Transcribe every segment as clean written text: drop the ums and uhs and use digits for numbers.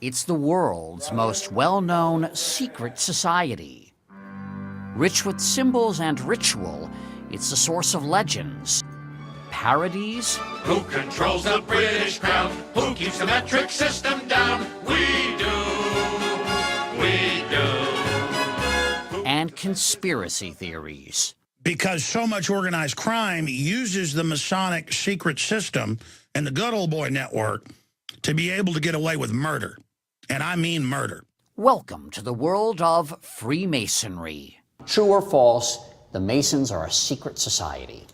It's the world's most well-known secret society. Rich with symbols and ritual, it's a source of legends, parodies. Who controls the British crown? Who keeps the metric system down? We do. We do. And conspiracy theories. Because so much organized crime uses the Masonic secret system and the good old boy network to be able to get away with murder. And I mean murder. Welcome to the world of Freemasonry. True or false, the Masons are a secret society?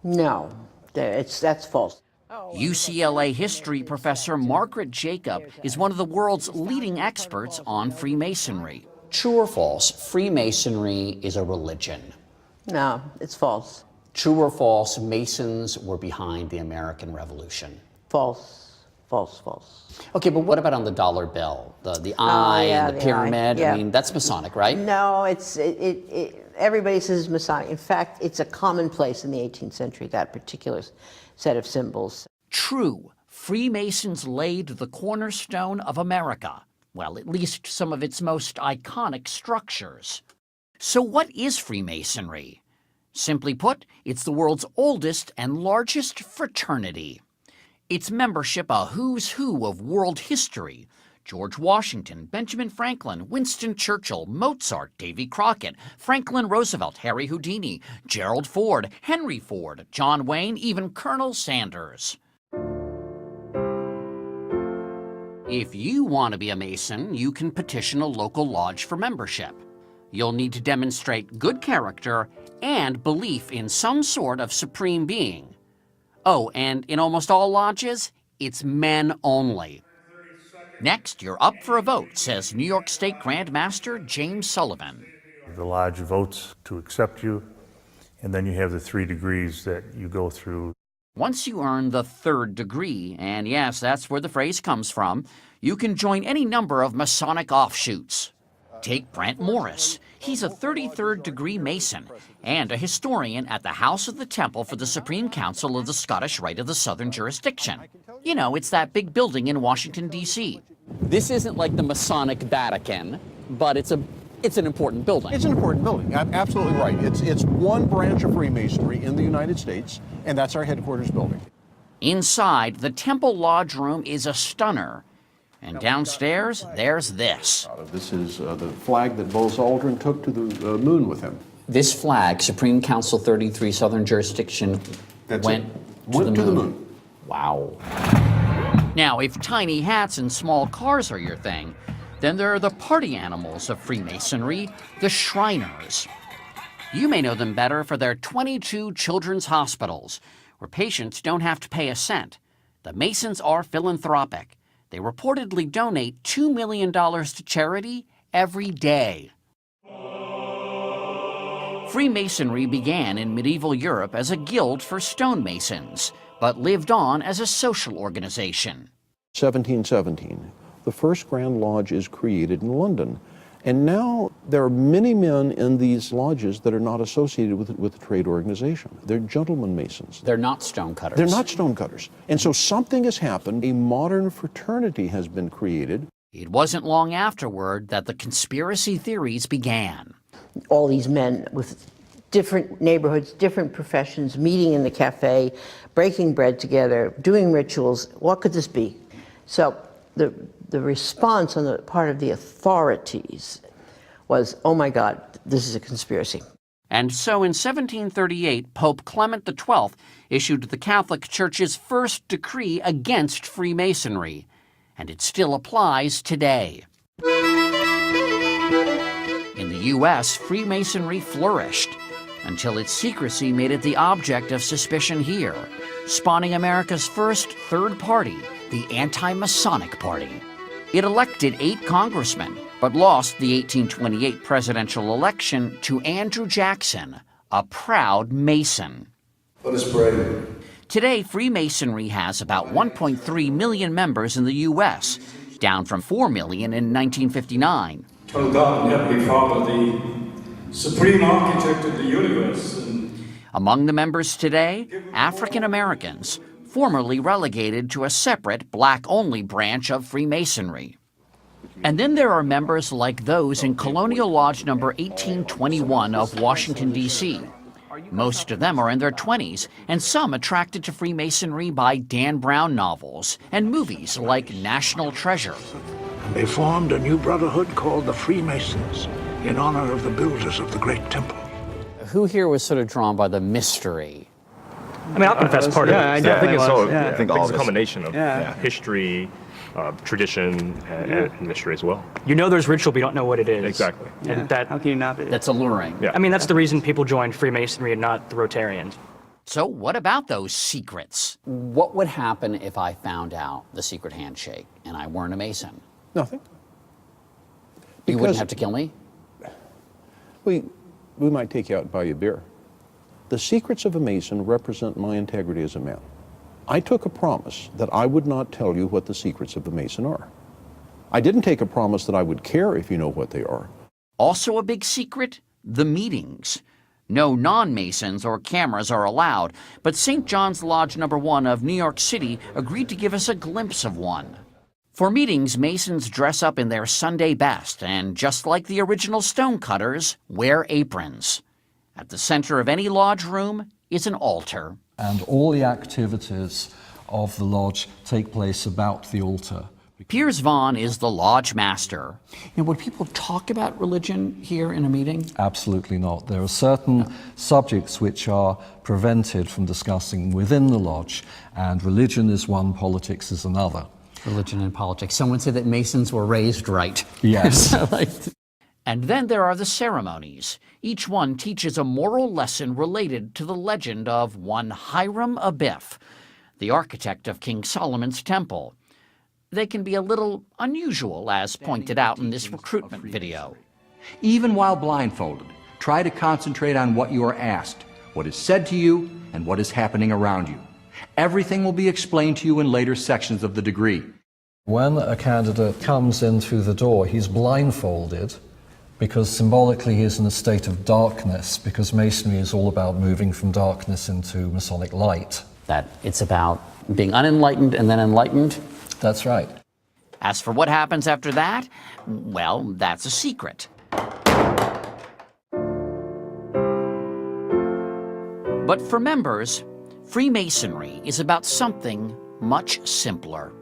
No, that's false. UCLA history professor Margaret Jacob is one of the world's leading experts on Freemasonry. True or false, Freemasonry is a religion? No, it's false. True or false, Masons were behind the American Revolution? False. False, false. Okay, but what about on the dollar bill? The eye and the pyramid? Yeah. I mean, that's Masonic, right? No, everybody says Masonic. In fact, it's a commonplace in the 18th century, that particular set of symbols. True. Freemasons laid the cornerstone of America. Well, at least some of its most iconic structures. So what is Freemasonry? Simply put, it's the world's oldest and largest fraternity. Its membership a who's who of world history. George Washington, Benjamin Franklin, Winston Churchill, Mozart, Davy Crockett, Franklin Roosevelt, Harry Houdini, Gerald Ford, Henry Ford, John Wayne, even Colonel Sanders. If you want to be a Mason, you can petition a local lodge for membership. You'll need to demonstrate good character and belief in some sort of supreme being. Oh, and in almost all lodges, it's men only. Next, you're up for a vote, says New York State Grand Master James Sullivan. The lodge votes to accept you, and then you have the 3 degrees that you go through. Once you earn the 3rd degree, and yes, that's where the phrase comes from, you can join any number of Masonic offshoots. Take Brent Morris. He's a 33rd degree Mason and a historian at the House of the Temple for the Supreme Council of the Scottish Rite of the Southern Jurisdiction. You know, it's that big building in Washington, D.C. This isn't like the Masonic Vatican, but it's an important building. It's an important building. Absolutely right. It's one branch of Freemasonry in the United States, and that's our headquarters building. Inside, the Temple Lodge room is a stunner. And downstairs, there's this. This is the flag that Buzz Aldrin took to the moon with him. This flag, Supreme Council 33 Southern Jurisdiction, went to the moon. Wow. Now, if tiny hats and small cars are your thing, then there are the party animals of Freemasonry, the Shriners. You may know them better for their 22 children's hospitals, where patients don't have to pay a cent. The Masons are philanthropic. They reportedly donate $2 million to charity every day. Freemasonry began in medieval Europe as a guild for stonemasons, but lived on as a social organization. 1717, the first Grand Lodge is created in London. And now there are many men in these lodges that are not associated with the trade organization. They're gentlemen masons. They're not stonecutters. They're not stonecutters. And so something has happened. A modern fraternity has been created. It wasn't long afterward that the conspiracy theories began. All these men with different neighborhoods, different professions, meeting in the cafe, breaking bread together, doing rituals. What could this be? So the response on the part of the authorities was, oh my God, this is a conspiracy. And so in 1738, Pope Clement XII issued the Catholic Church's first decree against Freemasonry, and it still applies today. In the U.S., Freemasonry flourished until its secrecy made it the object of suspicion here, spawning America's first third party, the Anti-Masonic Party. It elected 8 congressmen, but lost the 1828 presidential election to Andrew Jackson, a proud Mason. Let us pray. Today, Freemasonry has about 1.3 million members in the U.S., down from 4 million in 1959. Tell God, Heavenly Father, the supreme architect of the universe. Among the members today, African Americans, formerly relegated to a separate black-only branch of Freemasonry. And then there are members like those in Colonial Lodge number 1821 of Washington, D.C. Most of them are in their 20s, and some attracted to Freemasonry by Dan Brown novels and movies like National Treasure. They formed a new brotherhood called the Freemasons in honor of the builders of the Great Temple. Who here was sort of drawn by the mystery? I mean, I'll confess part of it. I think it's all. Yeah. I think it's a combination of history, tradition, and mystery as well. You know there's ritual, but you don't know what it is. Exactly. And that, how can you not be? That's alluring. Yeah. I mean, that's the reason people join Freemasonry and not the Rotarians. So what about those secrets? What would happen if I found out the secret handshake and I weren't a Mason? Nothing. You wouldn't have to kill me? We might take you out and buy you a beer. The secrets of a Mason represent my integrity as a man. I took a promise that I would not tell you what the secrets of a Mason are. I didn't take a promise that I would care if you know what they are. Also a big secret? The meetings. No non-Masons or cameras are allowed, but St. John's Lodge number 1 of New York City agreed to give us a glimpse of one. For meetings, Masons dress up in their Sunday best and, just like the original stonecutters, wear aprons. At the center of any lodge room is an altar. And all the activities of the lodge take place about the altar. Piers Vaughn is the lodge master. And would people talk about religion here in a meeting? Absolutely not. There are certain subjects which are prevented from discussing within the lodge, and religion is one, politics is another. Religion and politics. Someone said that Masons were raised right. Yes. And then there are the ceremonies. Each one teaches a moral lesson related to the legend of one Hiram Abiff, the architect of King Solomon's temple. They can be a little unusual, as pointed out in this recruitment video. Even while blindfolded, try to concentrate on what you are asked, what is said to you, and what is happening around you. Everything will be explained to you in later sections of the degree. When a candidate comes in through the door, he's blindfolded because symbolically he is in a state of darkness, because Masonry is all about moving from darkness into Masonic light. That it's about being unenlightened and then enlightened? That's right. As for what happens after that, well, that's a secret. But for members, Freemasonry is about something much simpler.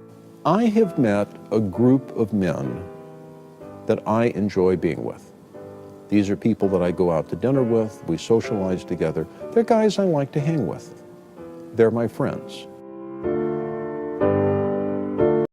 I have met a group of men that I enjoy being with. These are people that I go out to dinner with, we socialize together. They're guys I like to hang with. They're my friends.